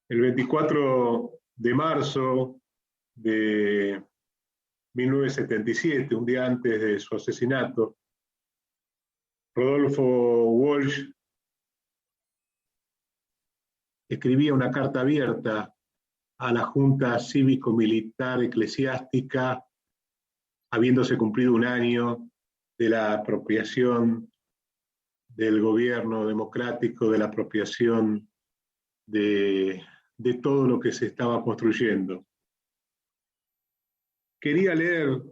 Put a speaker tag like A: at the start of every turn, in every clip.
A: El 24 de marzo de 1977, un día antes de su asesinato, Rodolfo Walsh escribía una carta abierta a la Junta Cívico-Militar Eclesiástica, habiéndose cumplido un año de la apropiación del gobierno democrático, de la apropiación de todo lo que se estaba construyendo. Quería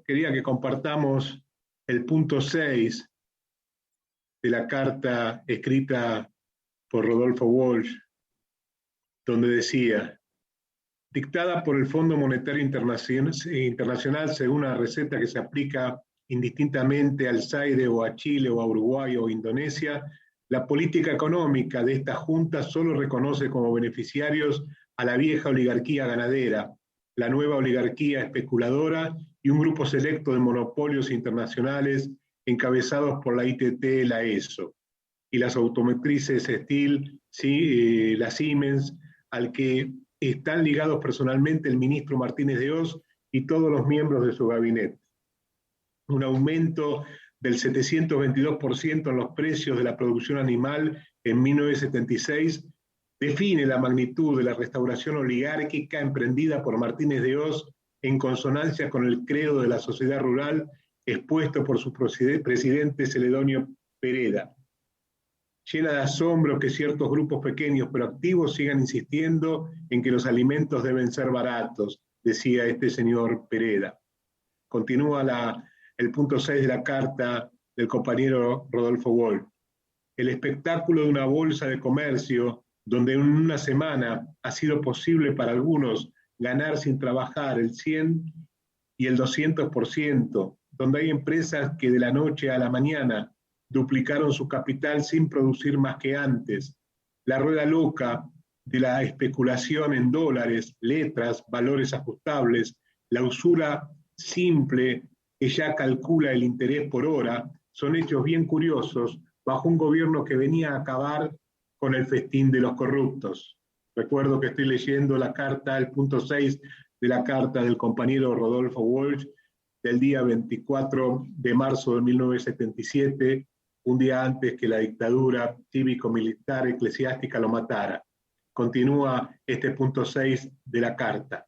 A: que compartamos el punto 6 de la carta escrita por Rodolfo Walsh, donde decía: dictada por el Fondo Monetario Internacional según una receta que se aplica indistintamente al Zaire o a Chile o a Uruguay o a Indonesia, la política económica de esta junta solo reconoce como beneficiarios a la vieja oligarquía ganadera, la nueva oligarquía especuladora y un grupo selecto de monopolios internacionales encabezados por la ITT, la ESO, y las automotrices Steel, la Siemens, al que están ligados personalmente el ministro Martínez de Oz y todos los miembros de su gabinete. Un aumento del 722% en los precios de la producción animal en 1976 define la magnitud de la restauración oligárquica emprendida por Martínez de Oz en consonancia con el credo de la sociedad rural expuesto por su presidente Celedonio Pereda. Llena de asombro que ciertos grupos pequeños pero activos sigan insistiendo en que los alimentos deben ser baratos, decía este señor Pereda. Continúa el punto 6 de la carta del compañero Rodolfo Wolf. El espectáculo de una bolsa de comercio donde en una semana ha sido posible para algunos ganar sin trabajar el 100 y el 200%, donde hay empresas que de la noche a la mañana duplicaron su capital sin producir más que antes. La rueda loca de la especulación en dólares, letras, valores ajustables, la usura simple que ya calcula el interés por hora, son hechos bien curiosos bajo un gobierno que venía a acabar con el festín de los corruptos. Recuerdo que estoy leyendo la carta, el punto 6 de la carta del compañero Rodolfo Walsh del día 24 de marzo de 1977, un día antes que la dictadura cívico-militar eclesiástica lo matara. Continúa este punto 6 de la carta.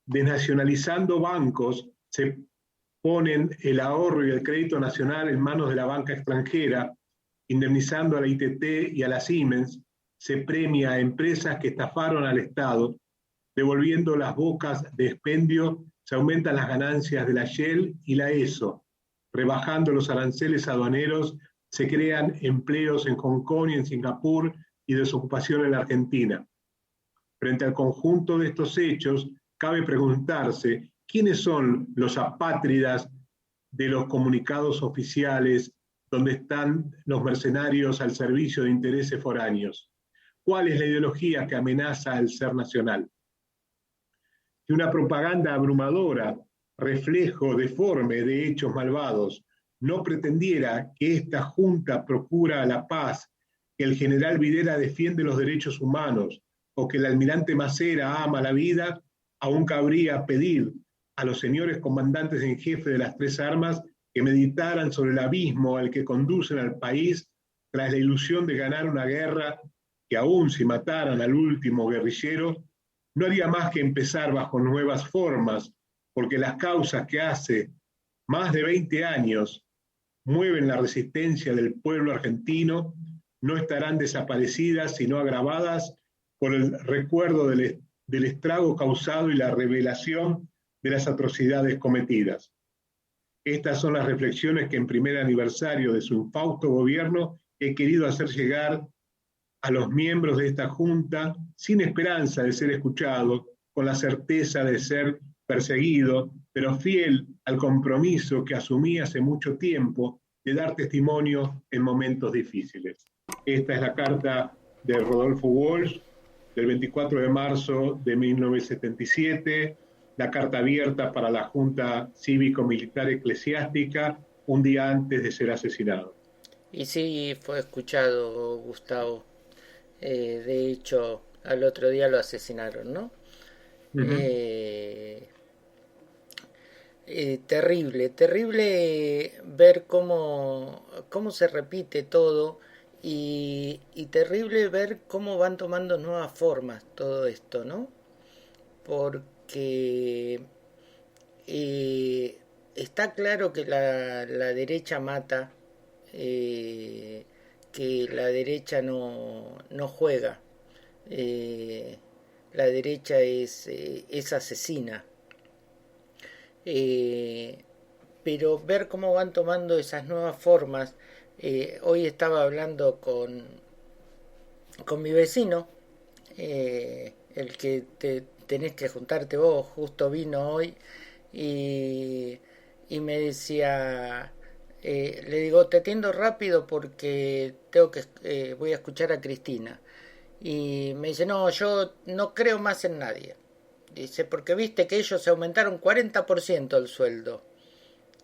A: Desnacionalizando bancos, se ponen el ahorro y el crédito nacional en manos de la banca extranjera, indemnizando a la ITT y a la Siemens, se premia a empresas que estafaron al Estado, devolviendo las bocas de expendio, se aumentan las ganancias de la Shell y la ESO, rebajando los aranceles aduaneros, se crean empleos en Hong Kong y en Singapur y desocupación en la Argentina. Frente al conjunto de estos hechos, cabe preguntarse quiénes son los apátridas de los comunicados oficiales donde están los mercenarios al servicio de intereses foráneos. ¿Cuál es la ideología que amenaza al ser nacional? Si una propaganda abrumadora, reflejo deforme de hechos malvados, no pretendiera que esta junta procura la paz, que el general Videla defiende los derechos humanos o que el almirante Macera ama la vida, aún cabría pedir a los señores comandantes en jefe de las tres armas que meditaran sobre el abismo al que conducen al país tras la ilusión de ganar una guerra que aún si mataran al último guerrillero, no haría más que empezar bajo nuevas formas, porque las causas que hace más de 20 años mueven la resistencia del pueblo argentino no estarán desaparecidas, sino agravadas por el recuerdo del estrago causado y la revelación de las atrocidades cometidas. Estas son las reflexiones que en primer aniversario de su infausto gobierno he querido hacer llegar a los miembros de esta Junta sin esperanza de ser escuchado, con la certeza de ser perseguido, pero fiel al compromiso que asumí hace mucho tiempo de dar testimonio en momentos difíciles. Esta es la carta de Rodolfo Walsh del 24 de marzo de 1977, la carta abierta para la Junta Cívico-Militar Eclesiástica un día antes de ser asesinado.
B: Y sí, fue escuchado, Gustavo. De hecho, al otro día lo asesinaron, ¿no?
A: Ujú.
B: Eh, Terrible, terrible ver cómo se repite todo y terrible ver cómo van tomando nuevas formas todo esto, ¿no? Porque eh, está claro que la derecha mata, eh, que la derecha no juega, eh, la derecha es asesina. Eh, pero ver cómo van tomando esas nuevas formas. Hoy estaba hablando con mi vecino, el que tenés que juntarte vos, justo vino hoy y, y me decía, le digo, te atiendo rápido porque voy a escuchar a Cristina. Y me dice, no, yo no creo más en nadie. Dice, porque viste que ellos aumentaron 40% el sueldo.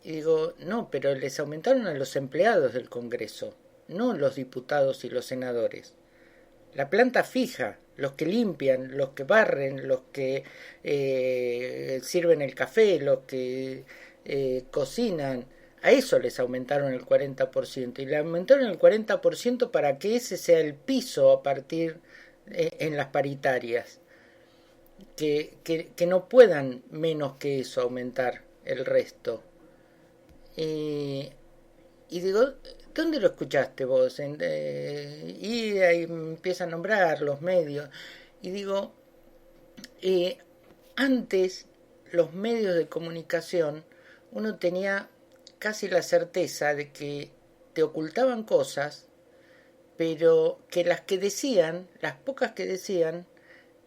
B: Y digo, no, pero les aumentaron a los empleados del Congreso, no los diputados y los senadores. La planta fija, los que limpian, los que barren, los que sirven el café, los que cocinan, a eso les aumentaron el 40%. Y le aumentaron el 40% para que ese sea el piso a partir en las paritarias. Que no puedan menos que eso aumentar el resto. Y, y digo, ¿dónde lo escuchaste vos? Y ahí empieza a nombrar los medios. Y digo, eh, antes los medios de comunicación uno tenía casi la certeza de que te ocultaban cosas, pero que las que decían, las pocas que decían,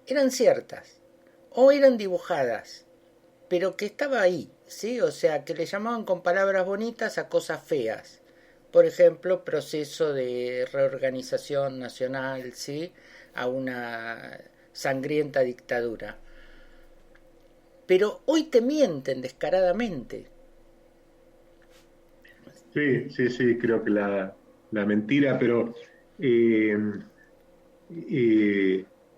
B: eran ciertas o eran dibujadas, pero que estaba ahí, ¿sí? O sea, que le llamaban con palabras bonitas a cosas feas. Por ejemplo, proceso de reorganización nacional, ¿sí? A una sangrienta dictadura. Pero hoy te mienten descaradamente.
A: Sí, sí, sí, creo que la mentira, pero eh,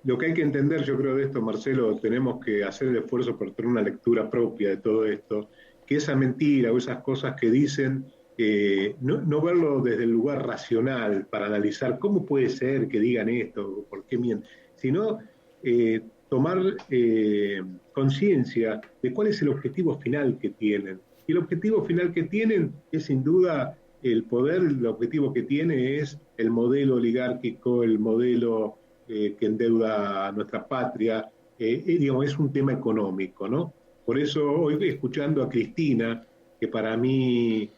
A: lo que hay que entender, yo creo, de esto, Marcelo, tenemos que hacer el esfuerzo por tener una lectura propia de todo esto, que esa mentira o esas cosas que dicen, no verlo desde el lugar racional para analizar cómo puede ser que digan esto, por qué mienten, sino tomar conciencia de cuál es el objetivo final que tienen. Y el objetivo final que tienen es sin duda el poder, el objetivo que tiene es el modelo oligárquico, el modelo que endeuda a nuestra patria, digamos, es un tema económico, ¿no? Por eso hoy escuchando a Cristina, que para mí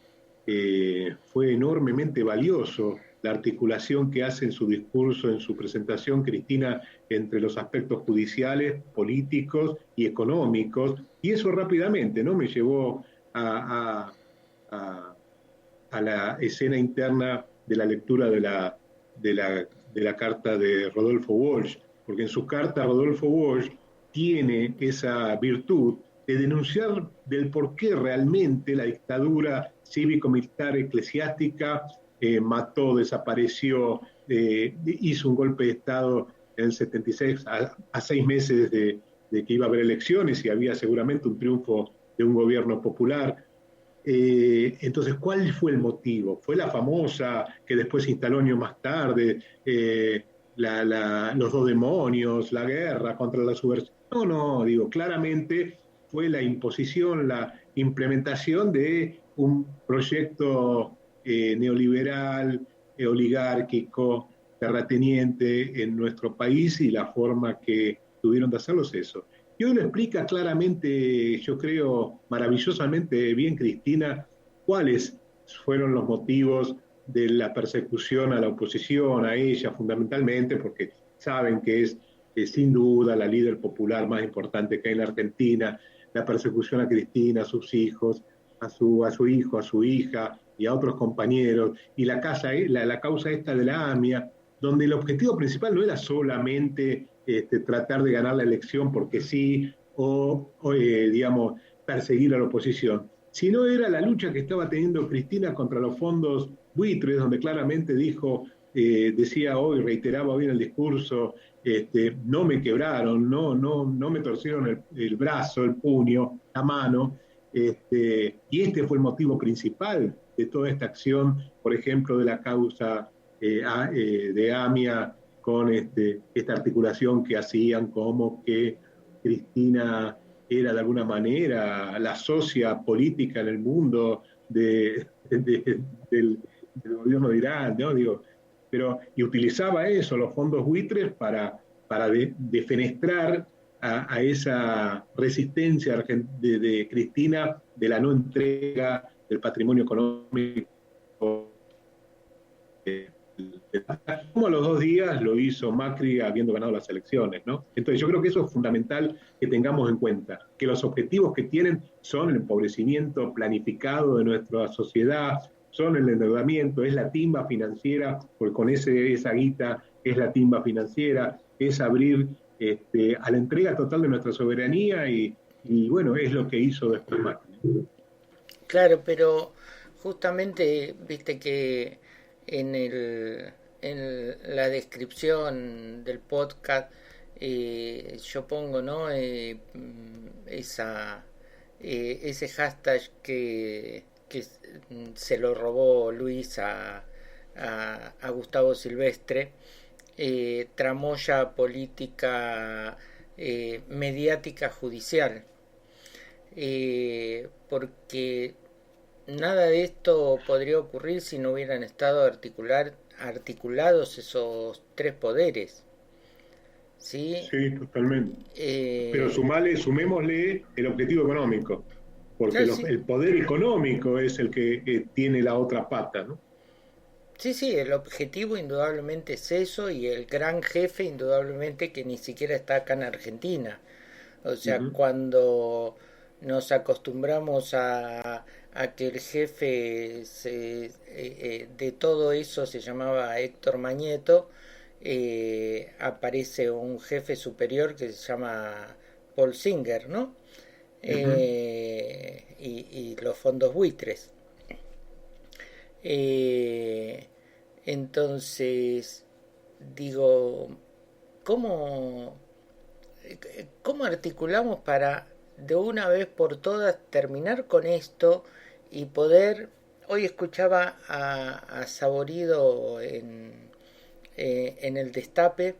A: fue enormemente valioso la articulación que hace en su discurso, en su presentación, Cristina, entre los aspectos judiciales, políticos y económicos, y eso rápidamente, ¿no? Me llevó a, a la escena interna de la lectura de la carta de Rodolfo Walsh, porque en su carta Rodolfo Walsh tiene esa virtud de denunciar del por qué realmente la dictadura cívico-militar eclesiástica mató, desapareció, hizo un golpe de Estado en el 76 a 6 meses de que iba a haber elecciones y había seguramente un triunfo de un gobierno popular. Entonces, ¿cuál fue el motivo? ¿Fue la famosa que después se instaló años más tarde, los dos demonios, la guerra contra la subversión? No, no, digo, claramente fue la imposición, la implementación de un proyecto neoliberal, oligárquico, terrateniente en nuestro país y la forma que tuvieron de hacerlo es eso. Y hoy lo explica claramente, yo creo, maravillosamente bien Cristina, cuáles fueron los motivos de la persecución a la oposición, a ella fundamentalmente, porque saben que es sin duda la líder popular más importante que hay en la Argentina, la persecución a Cristina, a sus hijos, a su hijo, a su hija y a otros compañeros, y la causa esta de la AMIA, donde el objetivo principal no era solamente tratar de ganar la elección porque sí, digamos, perseguir a la oposición, sino era la lucha que estaba teniendo Cristina contra los fondos buitres, donde claramente dijo, decía hoy, reiteraba hoy en el discurso, no me quebraron, no me torcieron el brazo, el puño, la mano, y este fue el motivo principal de toda esta acción, por ejemplo, de la causa de AMIA con esta articulación que hacían como que Cristina era de alguna manera la socia política en el mundo del gobierno de Irán, ¿no? Digo, y utilizaba eso, los fondos buitres, para defenestrar a esa resistencia de Cristina de la no entrega del patrimonio económico. Como a los 2 días lo hizo Macri habiendo ganado las elecciones, ¿no? Entonces yo creo que eso es fundamental que tengamos en cuenta, que los objetivos que tienen son el empobrecimiento planificado de nuestra sociedad, son el endeudamiento, es la timba financiera, porque con esa guita es la timba financiera, es abrir a la entrega total de nuestra soberanía y bueno, es lo que hizo después Macri.
B: Claro, pero justamente viste que en la descripción del podcast yo pongo, ¿no? Ese hashtag que se lo robó Luis a Gustavo Silvestre, tramoya política mediática judicial, porque nada de esto podría ocurrir si no hubieran estado articulados esos 3 poderes. ¿Sí?
A: Sí, totalmente. Pero sumémosle el objetivo económico, porque
B: Claro, sí.
A: el poder económico es el que tiene la otra pata, ¿no?
B: Sí, el objetivo indudablemente es eso, y el gran jefe indudablemente que ni siquiera está acá en Argentina. O sea,
A: Uh-huh.
B: cuando nos acostumbramos a que el jefe de todo eso se llamaba Héctor Mañeto, aparece un jefe superior que se llama Paul Singer, ¿no?
A: Uh-huh.
B: Y los fondos buitres. Eh, entonces, digo, ¿cómo, ¿cómo articulamos para de una vez por todas terminar con esto y poder... Hoy escuchaba a Saborido en el Destape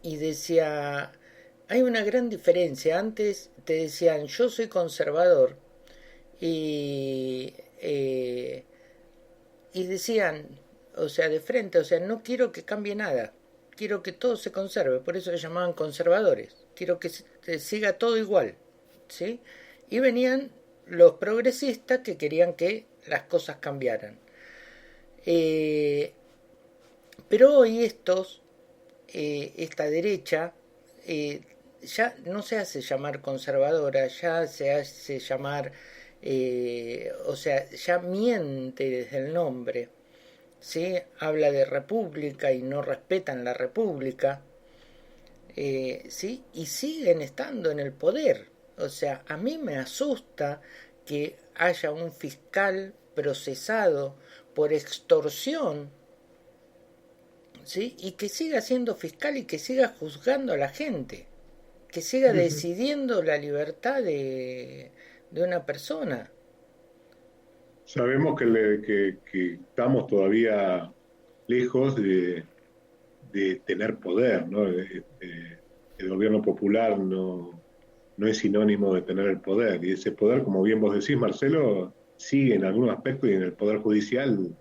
B: y decía, hay una gran diferencia. Antes te decían, yo soy conservador, y, eh, y decían, o sea, de frente, o sea, no quiero que cambie nada, quiero que todo se conserve, por eso se llamaban conservadores, quiero que siga todo igual, ¿sí? Y venían los progresistas que querían que las cosas cambiaran. Eh, pero hoy esta derecha, eh, ya no se hace llamar conservadora, ya se hace llamar, o sea, ya miente desde el nombre, ¿sí? Habla de república y no respetan la república, ¿sí? Y siguen estando en el poder. O sea, a mí me asusta que haya un fiscal procesado por extorsión, ¿sí? Y que siga siendo fiscal y que siga juzgando a la gente, que siga
A: Uh-huh.
B: decidiendo la libertad de una persona.
A: Sabemos que estamos todavía lejos de tener poder, ¿no? El gobierno popular no es sinónimo de tener el poder, y ese poder, como bien vos decís, Marcelo, sigue en algunos aspectos y en el poder judicial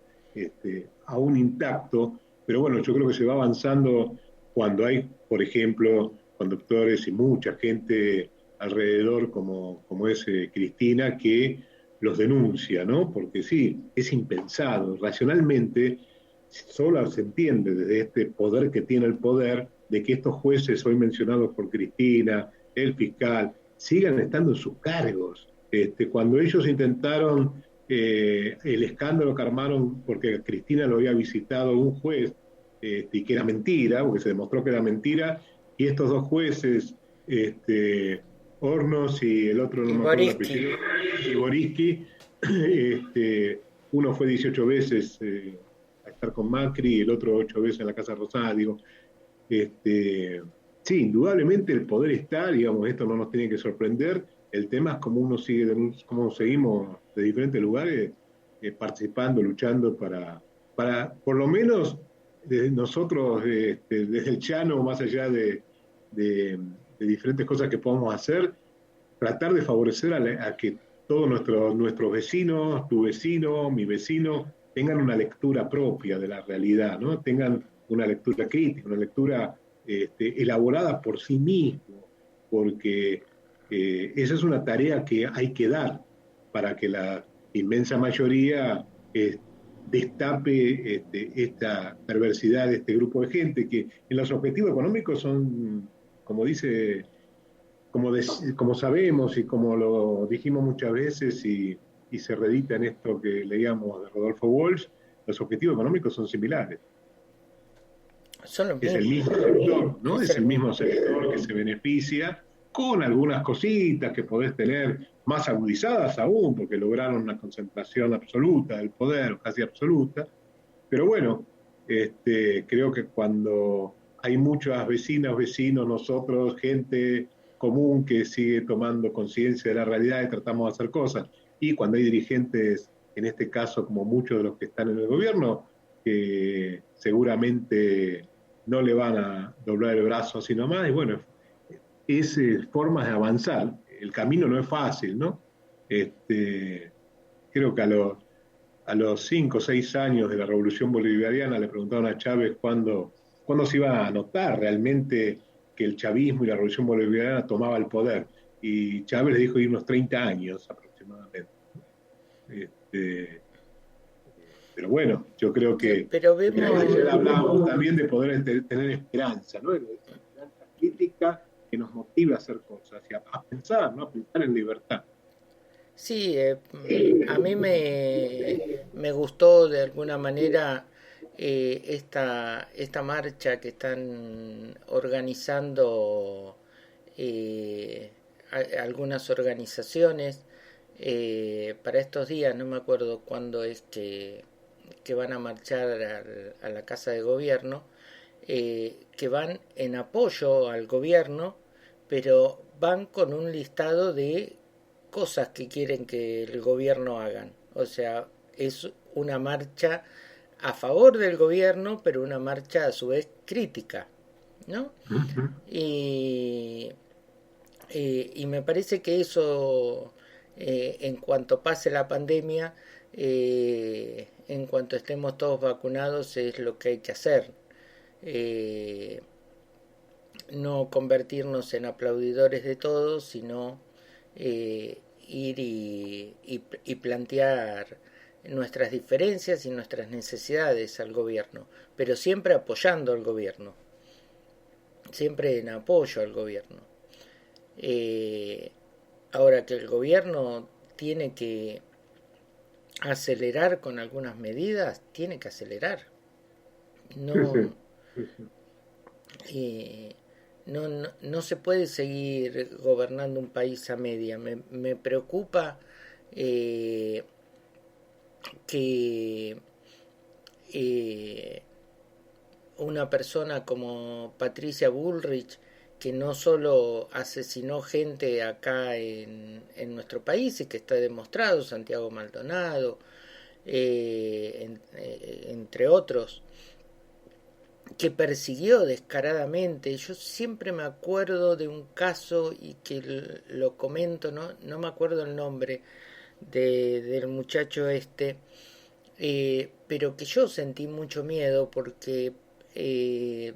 A: aún intacto, pero bueno, yo creo que se va avanzando cuando hay, por ejemplo, conductores y mucha gente alrededor, como es Cristina, que los denuncia, ¿no? Porque sí, es impensado, racionalmente solo se entiende desde este poder que tiene el poder de que estos jueces hoy mencionados por Cristina, el fiscal, sigan estando en sus cargos. Cuando ellos intentaron el escándalo que armaron porque Cristina lo había visitado un juez, y que era mentira, porque se demostró que era mentira, y estos 2 jueces, Hornos y el otro no
B: Y
A: me acuerdo el
B: Boriski,
A: apellido, y Boriski, uno fue 18 veces a estar con Macri y el otro 8 veces en la Casa Rosada, digo, Sí, indudablemente el poder está, digamos, esto no nos tiene que sorprender. El tema es cómo uno sigue, cómo seguimos de diferentes lugares participando, luchando para, por lo menos, desde nosotros, desde el llano, más allá de, de diferentes cosas que podamos hacer, tratar de favorecer a que todos nuestros vecinos, tu vecino, mi vecino, tengan una lectura propia de la realidad, ¿no? Tengan una lectura crítica, una lectura elaborada por sí mismo, porque esa es una tarea que hay que dar para que la inmensa mayoría destape esta perversidad de este grupo de gente que en los objetivos económicos son, como dice como sabemos y como lo dijimos muchas veces y se redita en esto que leíamos de Rodolfo Walsh, los objetivos económicos son similares.
B: Son los
A: Es el
B: mismos.
A: mismo sector, ¿no?
B: Es
A: Es
B: el
A: el
B: mismo.
A: mismo sector que se beneficia con algunas cositas que podés tener más agudizadas aún, porque lograron una concentración absoluta del poder, casi absoluta. Pero bueno, creo que cuando hay muchas vecinas, vecinos, nosotros, gente común que sigue tomando conciencia de la realidad y tratamos de hacer cosas, y cuando hay dirigentes, en este caso como muchos de los que están en el gobierno, que seguramente no le van a doblar el brazo así nomás, y bueno, es formas de avanzar. El camino no es fácil, ¿no? Creo que a los 5 o 6 años de la Revolución Bolivariana le preguntaron a Chávez cuándo se iba a notar realmente que el chavismo y la Revolución Bolivariana tomaba el poder. Y Chávez le dijo ir unos 30 años aproximadamente. Este, pero bueno, yo creo que
B: Pero vemos,
A: ayer hablábamos también de poder tener esperanza, ¿no? Esa esperanza crítica que nos motiva a hacer cosas y a pensar, ¿no? A pensar en libertad.
B: sí, a mí me gustó de alguna manera esta marcha que están organizando algunas organizaciones para estos días. No me acuerdo cuándo es que van a marchar a la Casa de Gobierno, que van en apoyo al gobierno, pero van con un listado de cosas que quieren que el gobierno hagan. O sea, es una marcha a favor del gobierno, pero una marcha a su vez crítica, ¿no? Y, y me parece que eso, en cuanto pase la pandemia, en cuanto estemos todos vacunados, es lo que hay que hacer. Eh, no convertirnos en aplaudidores de todos, sino ir y plantear nuestras diferencias y nuestras necesidades al gobierno, pero siempre apoyando al gobierno, siempre en apoyo al gobierno. Eh, Ahora que el gobierno tiene que acelerar con algunas medidas, tiene que acelerar.
A: Sí, sí,
B: No,
A: sí, sí.
B: eh, no se puede seguir gobernando un país a media. Me preocupa eh, que eh, una persona como Patricia Bullrich, que no solo asesinó gente acá nuestro país y que está demostrado, Santiago Maldonado, entre otros, que persiguió descaradamente. Yo siempre me acuerdo de un caso y que lo comento, no me acuerdo el nombre del muchacho este, pero que yo sentí mucho miedo porque eh,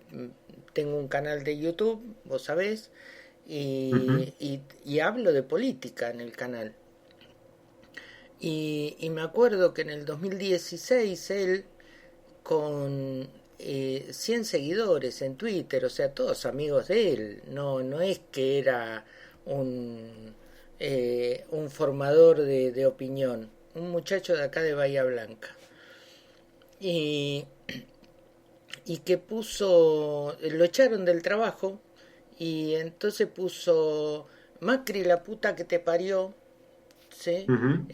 B: tengo un canal de YouTube, vos sabés,
A: Ujú.
B: y hablo de política en el canal. Y me acuerdo que en el 2016 él, con 100 seguidores en Twitter, o sea, todos amigos de él, no es que era un formador de opinión, un muchacho de acá de Bahía Blanca. Y, y que lo echaron del trabajo y entonces puso Macri la puta que te parió, ¿sí?
A: Ujú.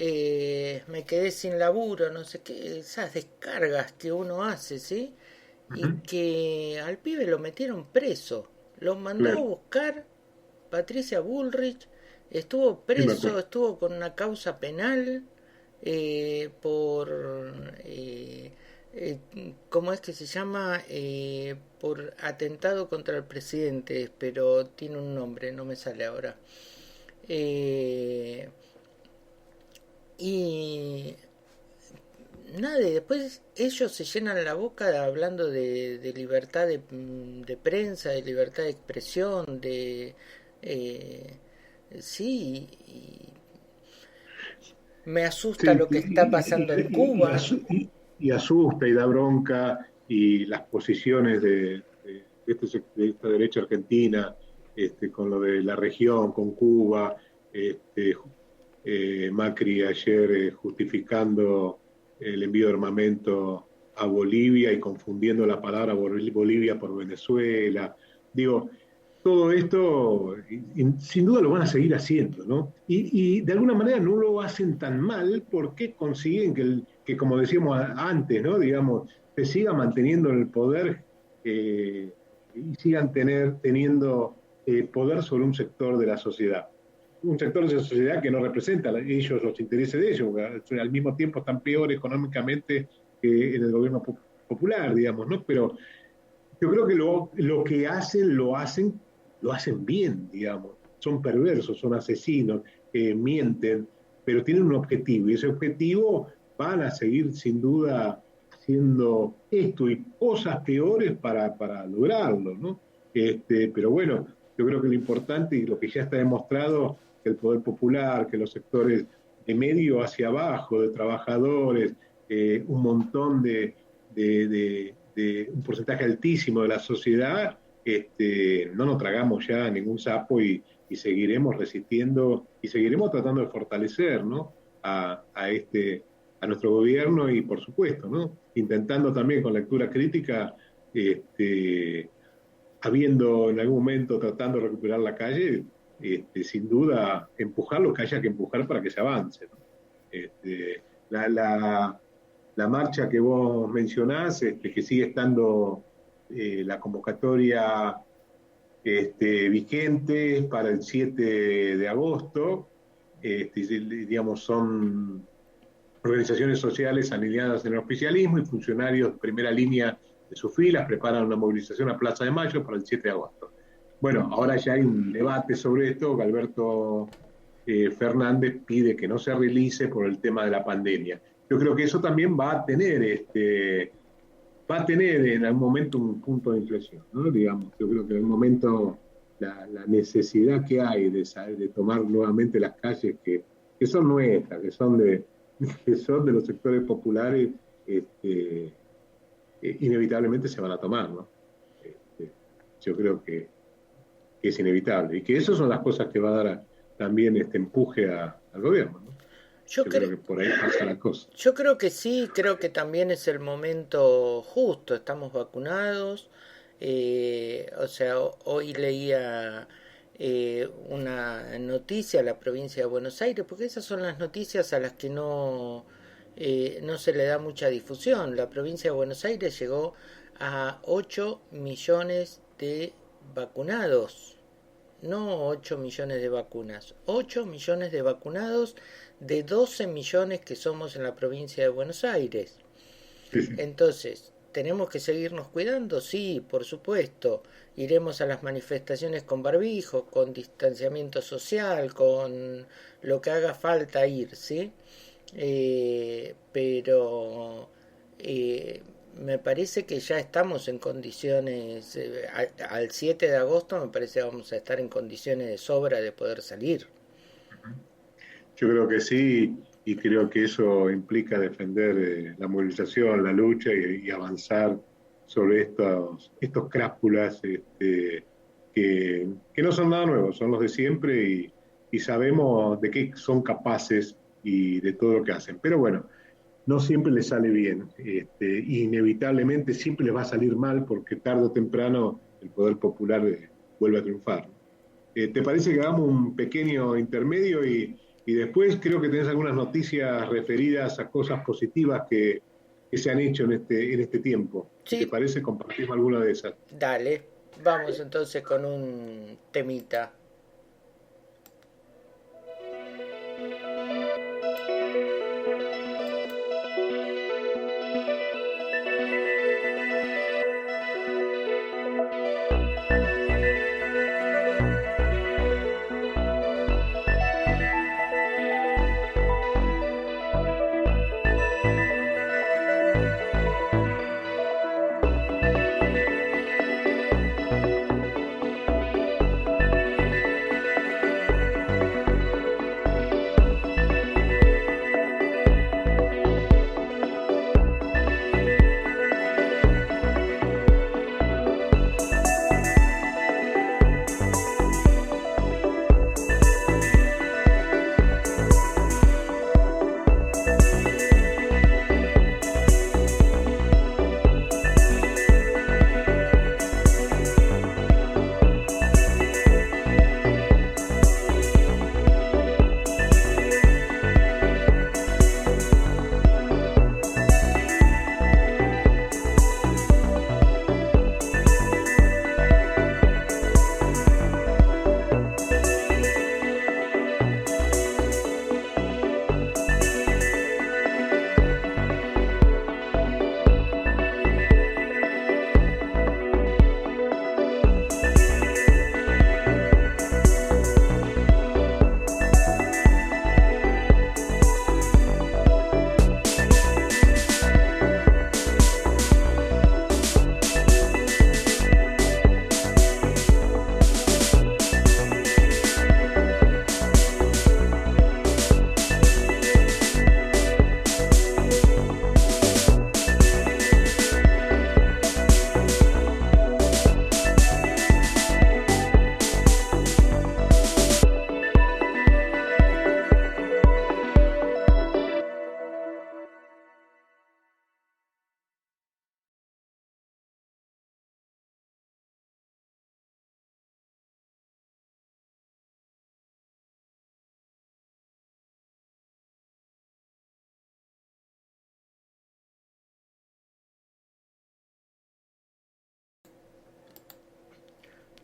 B: Me quedé sin laburo, no sé qué, esas descargas que uno hace, ¿sí? y
A: Ujú.
B: que al pibe lo metieron preso. Lo mandó a
A: Claro,
B: buscar Patricia Bullrich, estuvo
A: sí me
B: preso,
A: acuerdo.
B: estuvo con una causa penal por... eh, ¿cómo es que se llama? Por atentado contra el presidente, pero tiene un nombre, no me sale ahora. Eh, y nada, y después ellos se llenan la boca hablando de libertad de prensa, de libertad de expresión, de... eh, sí, y me asusta
A: Sí,
B: lo que está pasando en Cuba.
A: y asusta y da bronca y las posiciones de esta derecha argentina, con lo de la región, con Cuba, Macri ayer justificando el envío de armamento a Bolivia y confundiendo la palabra Bolivia por Venezuela. Digo, todo esto, sin duda lo van a seguir haciendo, ¿no? Y de alguna manera no lo hacen tan mal porque consiguen que como decíamos antes, ¿no? Digamos, se siga manteniendo en el poder y sigan teniendo poder sobre un sector de la sociedad. Un sector de la sociedad que no representa a ellos los intereses de ellos, porque al mismo tiempo están peor económicamente que en el gobierno popular, digamos, ¿no? Pero yo creo que lo que hacen, lo hacen bien, digamos. Son perversos, son asesinos, mienten, pero tienen un objetivo y ese objetivo van a seguir sin duda haciendo esto y cosas peores para lograrlo, ¿no? Pero bueno, yo creo que lo importante y lo que ya está demostrado, que el poder popular, que los sectores de medio hacia abajo, de trabajadores, un montón de un porcentaje altísimo de la sociedad, no nos tragamos ya ningún sapo y seguiremos resistiendo y seguiremos tratando de fortalecer, ¿no? A nuestro gobierno y por supuesto, ¿no? Intentando también con lectura crítica, habiendo en algún momento tratando de recuperar la calle, sin duda empujar lo que haya que empujar para que se avance, ¿no? Este, la, la, la marcha que vos mencionás, que sigue estando la convocatoria vigente para el 7 de agosto, digamos, son organizaciones sociales alineadas en el oficialismo y funcionarios de primera línea de sus filas preparan una movilización a Plaza de Mayo para el 7 de agosto. Bueno, ahora ya hay un debate sobre esto. Alberto Fernández pide que no se realice por el tema de la pandemia. Yo creo que eso también va a tener en algún momento un punto de inflexión, ¿no? Digamos, yo creo que en algún momento la necesidad que hay de tomar nuevamente las calles que son nuestras, que son de los sectores populares, este, inevitablemente se van a tomar, ¿no? Este, yo creo que es inevitable y que esas son las cosas que va a dar también este empuje al gobierno, ¿no?
B: Yo,
A: Yo creo
B: cre
A: que por ahí pasa la cosa.
B: yo creo que sí, creo que también es el momento justo, estamos vacunados. O sea, hoy leía una noticia a la provincia de Buenos Aires, porque esas son las noticias a las que no se le da mucha difusión. La provincia de Buenos Aires llegó a 8 millones de vacunados, no 8 millones de vacunas, 8 millones de vacunados de 12 millones que somos en la provincia de Buenos Aires.
A: Sí, sí.
B: Entonces, ¿tenemos que seguirnos cuidando? Sí, por supuesto. Iremos a las manifestaciones con barbijo, con distanciamiento social, con lo que haga falta ir, ¿sí? Pero me parece que ya estamos en condiciones, al 7 de agosto me parece que vamos a estar en condiciones de sobra de poder salir.
A: Yo creo que sí, y creo que eso implica defender la movilización, la lucha y avanzar sobre estos crápulas que no son nada nuevos, son los de siempre y sabemos de qué son capaces y de todo lo que hacen. Pero bueno, no siempre les sale bien, inevitablemente siempre les va a salir mal porque tarde o temprano el poder popular vuelve a triunfar. ¿Te parece que hagamos un pequeño intermedio y después creo que tenés algunas noticias referidas a cosas positivas que se han hecho en este tiempo. Si te
B: Sí,
A: parece, compartimos alguna de esas.
B: dale. Vamos entonces con un temita.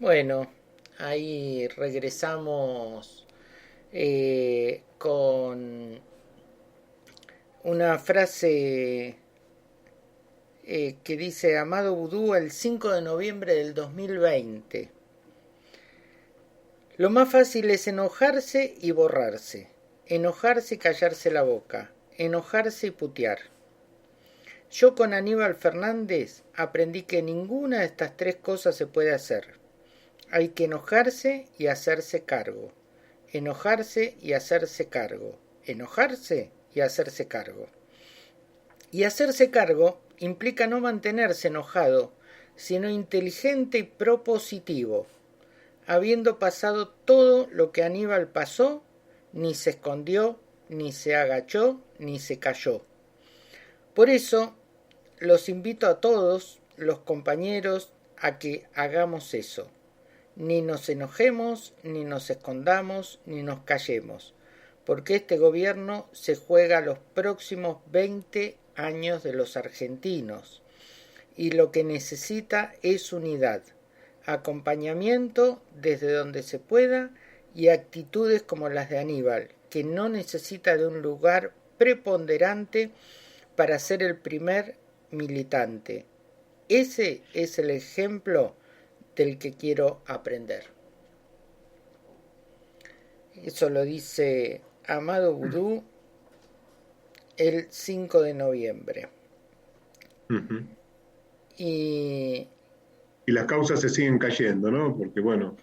B: Bueno, ahí regresamos con una frase que dice Amado Vudú el 5 de noviembre del 2020. Lo más fácil es enojarse y borrarse, enojarse y callarse la boca, enojarse y putear. Yo con Aníbal Fernández aprendí que ninguna de estas tres cosas se puede hacer. Hay que enojarse y hacerse cargo. Enojarse y hacerse cargo. Enojarse y hacerse cargo. Y hacerse cargo implica no mantenerse enojado, sino inteligente y propositivo. Habiendo pasado todo lo que Aníbal pasó, ni se escondió, ni se agachó, ni se cayó. Por eso, los invito a todos, los compañeros, a que hagamos eso. Ni nos enojemos, ni nos escondamos, ni nos callemos, porque este gobierno se juega los próximos 20 años de los argentinos y lo que necesita es unidad, acompañamiento desde donde se pueda y actitudes como las de Aníbal, que no necesita de un lugar preponderante para ser el primer militante. Ese es el ejemplo del que quiero aprender. Eso lo dice Amado Vudú el 5 de noviembre.
A: Uh-huh.
B: Y
A: las causas se siguen cayendo, ¿no? Porque, bueno,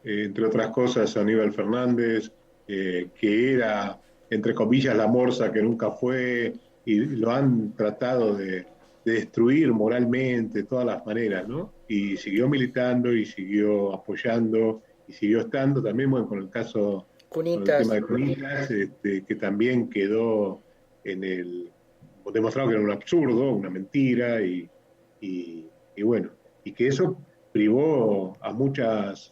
A: entre otras cosas, Aníbal Fernández, que era, entre comillas, la morsa que nunca fue, y lo han tratado de destruir moralmente, de todas las maneras, ¿no? Y siguió militando y siguió apoyando y siguió estando también, bueno, con el caso,
B: Cunitas.
A: con el tema de Cunitas, que también quedó demostrado que era un absurdo, una mentira, y bueno, y que eso privó a muchas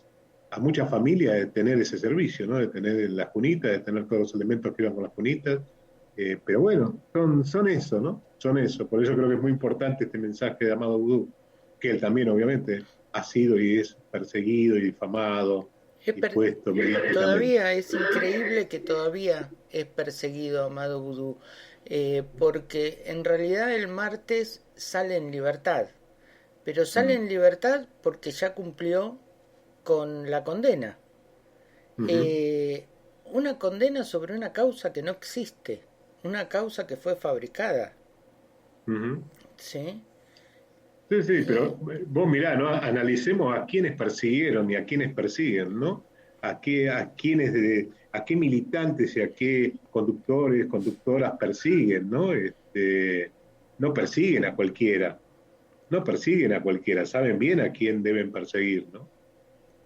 A: familias de tener ese servicio, ¿no? De tener las cunitas, de tener todos los elementos que iban con las cunitas, Pero bueno, son eso, ¿no? Son eso. Por eso creo que es muy importante este mensaje de Amado Vudú, que él también obviamente ha sido y es perseguido y difamado
B: Es
A: y
B: per-
A: puesto mediáticamente.
B: Todavía es increíble que todavía es perseguido Amado Vudú, porque en realidad el martes sale en libertad, pero sale
A: Mm,
B: en libertad porque ya cumplió con la condena.
A: ujú,
B: Eh, una condena sobre una causa que no existe, una causa que fue fabricada,
A: ujú.
B: ¿sí?
A: Sí, sí,
B: Eh,
A: pero vos mirá, ¿no? Analicemos a quiénes persiguieron y a quiénes persiguen, ¿no? A qué militantes y a qué conductores, conductoras persiguen, ¿no? No persiguen a cualquiera, no persiguen a cualquiera, saben bien a quién deben perseguir, ¿no?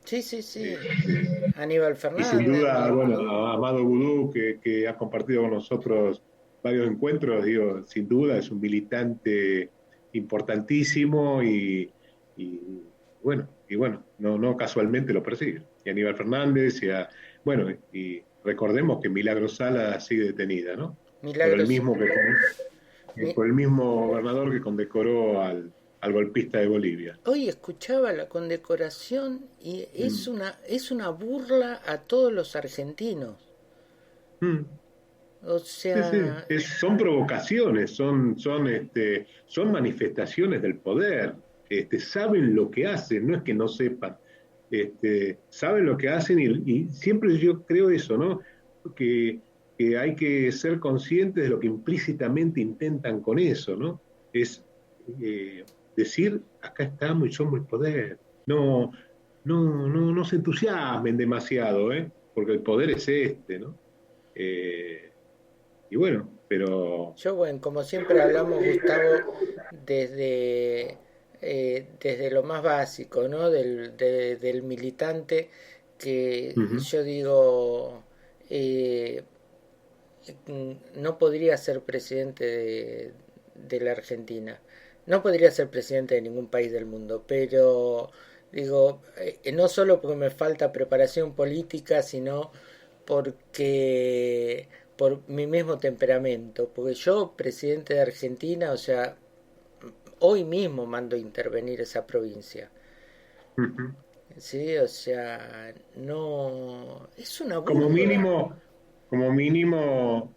B: sí, sí, sí.
A: Este,
B: Aníbal
A: y sin
B: Fernández,
A: duda,
B: Amado
A: bueno,
B: Vudú.
A: a Amado Vudú, que ha compartido con nosotros varios encuentros, digo, sin duda es un militante importantísimo y bueno, no casualmente lo persigue. Y Aníbal Fernández, bueno, y recordemos que Milagro Sala sigue detenida, ¿no? Por el
B: Milagros.
A: mismo,
B: Mi-
A: por el mismo gobernador que condecoró al golpista de Bolivia.
B: Hoy escuchaba la condecoración y
A: Mm.
B: es una burla a todos los argentinos.
A: Mm.
B: O
A: Sí, sí,
B: sea,
A: son provocaciones, son manifestaciones del poder. Saben lo que hacen, no es que no sepan. Saben lo que hacen y siempre yo creo eso, ¿no? Que, que hay que ser conscientes de lo que implícitamente intentan con eso, ¿no? Es eh, decir, acá estamos y somos el poder. No, no se entusiasmen demasiado, ¿eh? Porque el poder es ¿no? Eh, y bueno, pero
B: yo, bueno, como siempre hablamos, Gustavo, desde, desde lo más básico, ¿no? Del militante, que
A: ujú,
B: yo digo, no podría ser presidente de la Argentina. No podría ser presidente de ningún país del mundo, pero digo, no solo porque me falta preparación política, sino porque por mi mismo temperamento, porque yo, presidente de Argentina, o sea, hoy mismo mando a intervenir esa provincia.
A: ujú.
B: Sí, o sea, no, es una
A: Como
B: burla.
A: mínimo, como mínimo,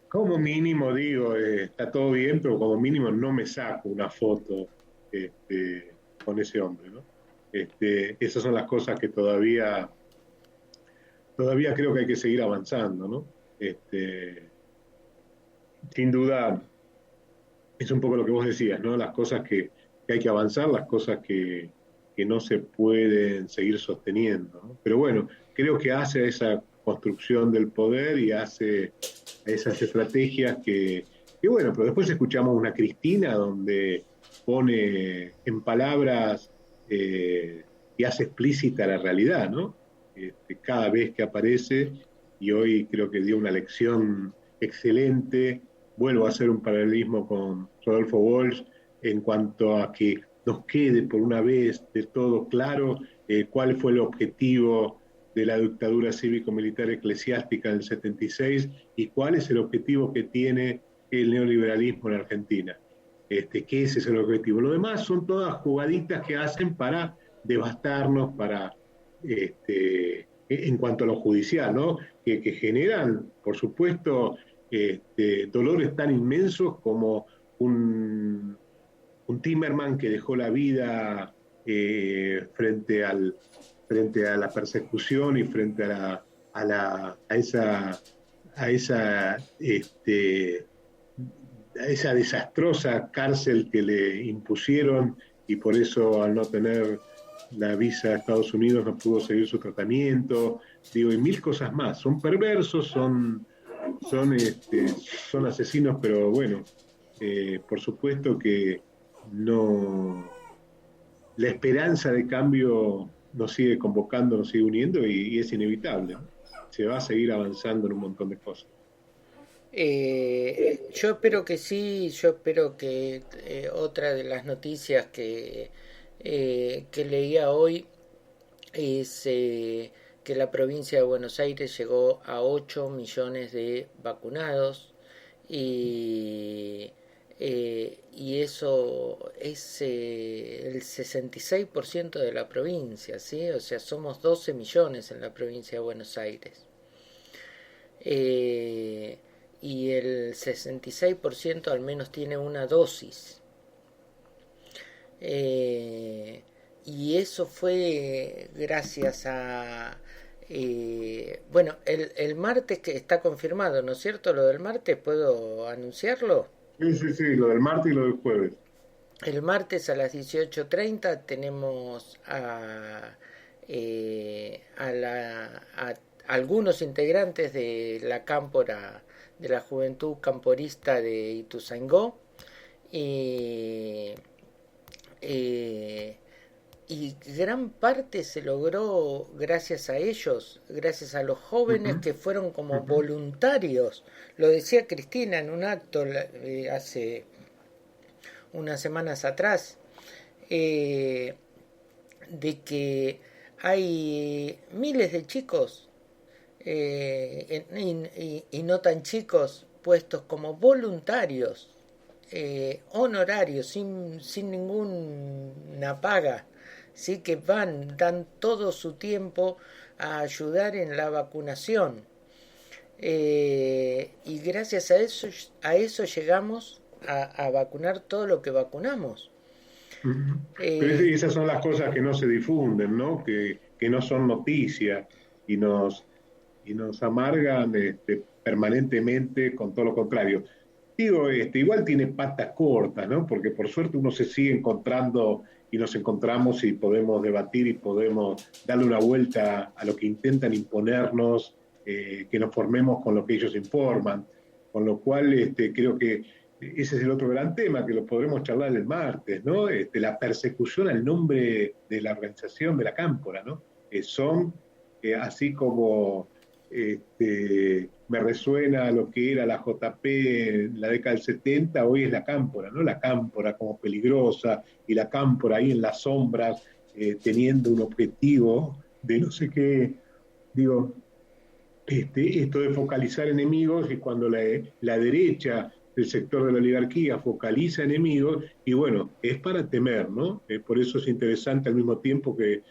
A: como mínimo digo, está todo bien, pero como mínimo no me saco una foto con ese hombre, ¿no? Esas son las cosas que todavía creo que hay que seguir avanzando, ¿no? Sin duda, es un poco lo que vos decías, ¿no? Las cosas que hay que avanzar, las cosas que no se pueden seguir sosteniendo, ¿no? Pero bueno, creo que hace esa construcción del poder y hace esas estrategias bueno, pero después escuchamos una Cristina donde pone en palabras y hace explícita la realidad, ¿no? Cada vez que aparece, y hoy creo que dio una lección excelente. Vuelvo a hacer un paralelismo con Rodolfo Walsh en cuanto a que nos quede por una vez de todo claro cuál fue el objetivo de la dictadura cívico-militar eclesiástica del 76 y cuál es el objetivo que tiene el neoliberalismo en Argentina. Que ese es el objetivo. Lo demás son todas jugaditas que hacen para devastarnos, en cuanto a lo judicial, ¿no? Que generan, por supuesto, dolores tan inmensos como un, un Timerman que dejó la vida frente a la persecución y frente a esa, a esa desastrosa cárcel que le impusieron y por eso al no tener la visa a Estados Unidos no pudo seguir su tratamiento, digo, y mil cosas más. Son perversos, son asesinos, pero bueno, por supuesto que no, la esperanza de cambio nos sigue convocando, nos sigue uniendo y es inevitable, ¿no? Se va a seguir avanzando en un montón de cosas.
B: Yo espero que sí, yo espero que otra de las noticias que leía hoy es que la provincia de Buenos Aires llegó a 8 millones de vacunados, y, y eso es el 66% de la provincia, ¿sí? O sea, somos 12 millones en la provincia de Buenos Aires. Eh, y el 66% al menos tiene una dosis. Eh, y eso fue gracias a... bueno, el martes que está confirmado, ¿no es cierto? Lo del martes, ¿puedo anunciarlo?
A: Sí, sí, sí, lo del martes y lo del jueves.
B: El martes a las 18:30 tenemos a algunos integrantes de la cámpora de la Juventud Camporista de Ituzaingó y, eh, y gran parte se logró gracias a ellos, gracias a los jóvenes
A: Ujú,
B: que fueron como
A: ujú.
B: voluntarios. Lo decía Cristina en un acto hace unas semanas atrás, eh, de que hay miles de chicos y no tan chicos puestos como voluntarios, honorarios, sin ninguna paga, ¿sí? Que dan todo su tiempo a ayudar en la vacunación. Y gracias a eso llegamos a vacunar todo lo que vacunamos.
A: Ujú. Pero
B: Eh,
A: esas son las cosas que no se difunden, ¿no? Que no son noticia y y nos amargan permanentemente con todo lo contrario. Digo, igual tiene patas cortas, ¿no? Porque por suerte uno se sigue encontrando y nos encontramos y podemos debatir y podemos darle una vuelta a lo que intentan imponernos, que nos formemos con lo que ellos informan. Con lo cual, creo que ese es el otro gran tema, que lo podremos charlar el martes, ¿no? La persecución al nombre de la organización de la Cámpora, ¿no? Son, así como me resuena lo que era la JP en la década del 70, hoy es la Cámpora, ¿no? La Cámpora como peligrosa y la Cámpora ahí en las sombras, teniendo un objetivo de no sé qué, digo, esto de focalizar enemigos y cuando la derecha del sector de la oligarquía focaliza enemigos, y bueno, es para temer, ¿no? Por eso es interesante al mismo tiempo que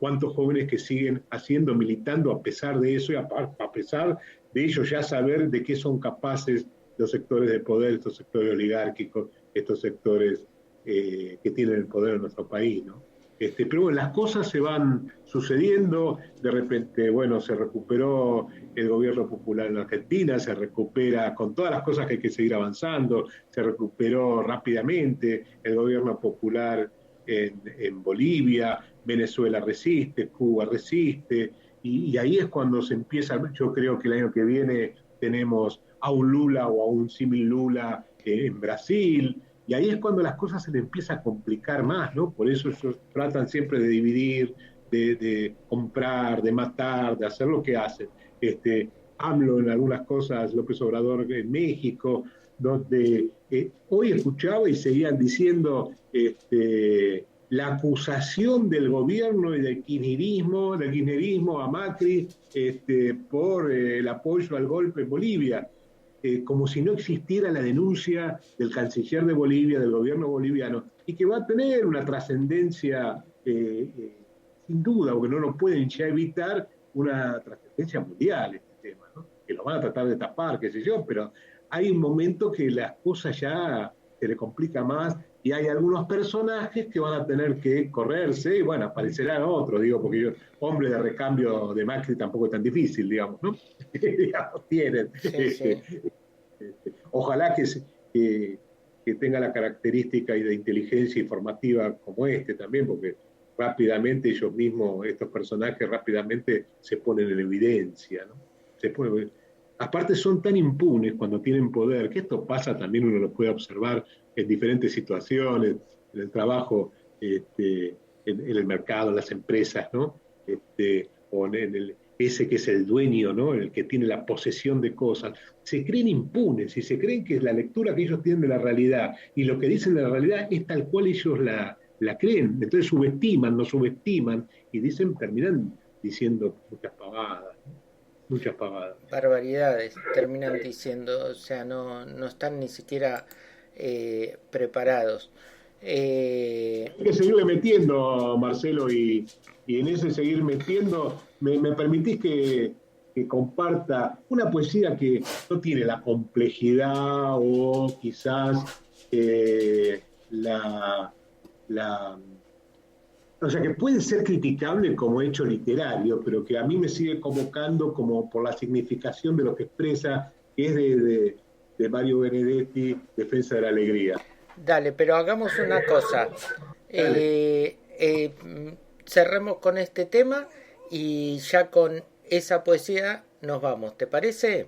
A: cuántos jóvenes que siguen haciendo, militando a pesar de eso y a pesar de ellos ya saber de qué son capaces los sectores de poder, estos sectores oligárquicos, estos sectores que tienen el poder en nuestro país, ¿no? Pero bueno, las cosas se van sucediendo, de repente, bueno, se recuperó el gobierno popular en Argentina, se recupera con todas las cosas que hay que seguir avanzando, se recuperó rápidamente el gobierno popular en Bolivia, Venezuela resiste, Cuba resiste, y ahí es cuando se empieza, yo creo que el año que viene tenemos a un Lula o a un símil Lula en Brasil, y ahí es cuando las cosas se le empieza a complicar más, ¿no? Por eso ellos tratan siempre de dividir, de comprar, de matar, de hacer lo que hacen. AMLO en algunas cosas, López Obrador en México, donde hoy escuchaba y seguían diciendo la acusación del gobierno y del kirchnerismo a Macri por el apoyo al golpe en Bolivia, como si no existiera la denuncia del canciller de Bolivia, del gobierno boliviano, y que va a tener una trascendencia, sin duda, porque no lo pueden ya evitar, una trascendencia mundial este tema, ¿no? Que lo van a tratar de tapar, qué sé yo, pero hay un momento que las cosas ya se le complica más y hay algunos personajes que van a tener que correrse y bueno, aparecerán otros, digo, porque yo, hombre de recambio de Macri tampoco es tan difícil, digamos, ¿no? Digamos, tienen.
B: sí, sí.
A: Ojalá que, que tenga la característica y de inteligencia informativa como también, porque rápidamente ellos mismos, estos personajes rápidamente se ponen en evidencia, ¿no? Aparte son tan impunes cuando tienen poder, que esto pasa también, uno lo puede observar en diferentes situaciones, en el trabajo, en el mercado, en las empresas, ¿no? O en ese que es el dueño, ¿no? El que tiene la posesión de cosas, se creen impunes y se creen que la lectura que ellos tienen de la realidad y lo que dicen de la realidad es tal cual ellos la creen. Entonces subestiman, no subestiman y dicen, terminan diciendo muchas pavadas, ¿no? muchas pavadas.
B: barbaridades, terminan diciendo, o sea, no están ni siquiera preparados.
A: Hay que seguirle metiendo, Marcelo, y en ese seguir metiendo, me permitís que comparta una poesía que no tiene la complejidad o quizás la, la, o sea, que puede ser criticable como hecho literario, pero que a mí me sigue convocando como por la significación de lo que expresa, que es de Mario Benedetti, Defensa de la Alegría.
B: Dale, pero hagamos una cosa.
A: Dale,
B: Cerremos con este tema y ya con esa poesía nos vamos. ¿Te parece?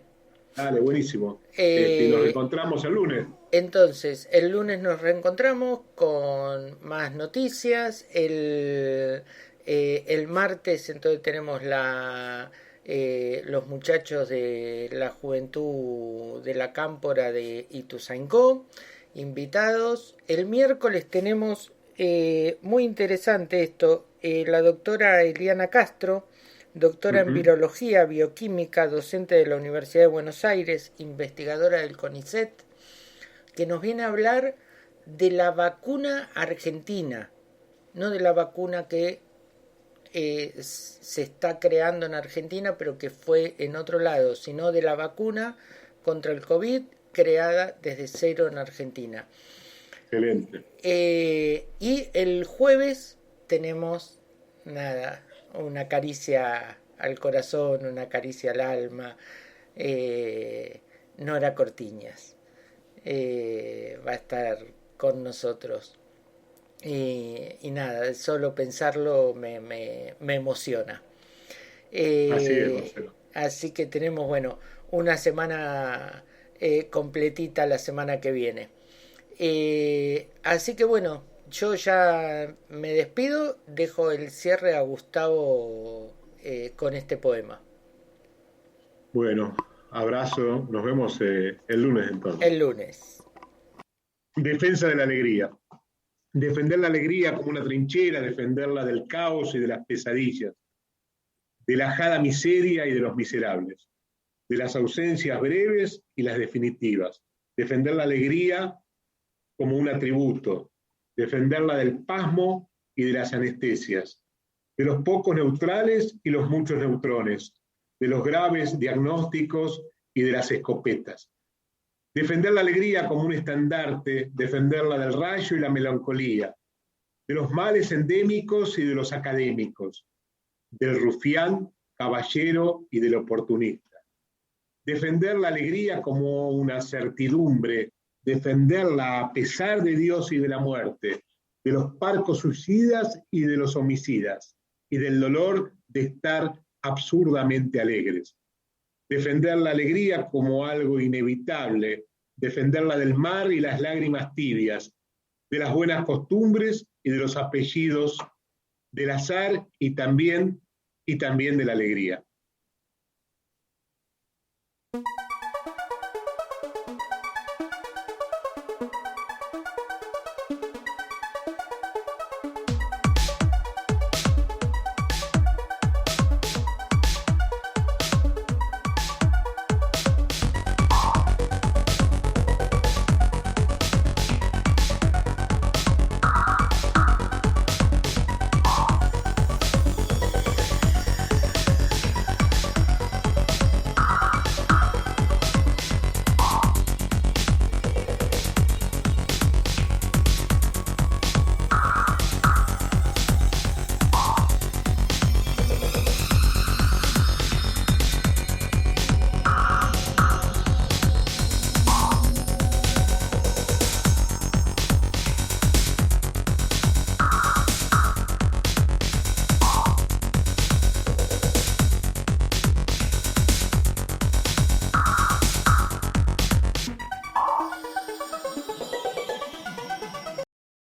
A: dale, buenísimo. Y nos
B: Eh,
A: reencontramos el lunes.
B: entonces, el lunes nos reencontramos con más noticias. El martes entonces tenemos los muchachos de la juventud de la Cámpora de Ituzaingó, invitados. El miércoles tenemos, muy interesante esto, la doctora Eliana Castro, doctora en
A: Ujú.
B: virología, bioquímica, docente de la Universidad de Buenos Aires, investigadora del CONICET, que nos viene a hablar de la vacuna argentina, no de la vacuna que se está creando en Argentina, pero que fue en otro lado, sino de la vacuna contra el COVID creada desde cero en Argentina.
A: Excelente.
B: Y el jueves tenemos nada, una caricia al corazón, una caricia al alma, Nora Cortiñas. Va a estar con nosotros. Y nada, solo pensarlo me emociona.
A: Así es, Marcelo.
B: Así que tenemos, bueno, una semana completita la semana que viene. Así que bueno, yo ya me despido, dejo el cierre a Gustavo con este poema.
A: Bueno, abrazo, nos vemos el lunes entonces.
B: El lunes.
A: Defensa de la alegría. Defender la alegría como una trinchera, defenderla del caos y de las pesadillas, de la ajada miseria y de los miserables, de las ausencias breves y las definitivas. Defender la alegría como un atributo, defenderla del pasmo y de las anestesias, de los pocos neutrales y los muchos neutrones, de los graves diagnósticos y de las escopetas. Defender la alegría como un estandarte, defenderla del rayo y la melancolía, de los males endémicos y de los académicos, del rufián, caballero y del oportunista. Defender la alegría como una certidumbre, defenderla a pesar de Dios y de la muerte, de los parcos suicidas y de los homicidas, y del dolor de estar absurdamente alegres. Defender la alegría como algo inevitable, defenderla del mar y las lágrimas tibias, de las buenas costumbres y de los apellidos, del azar y también de la alegría.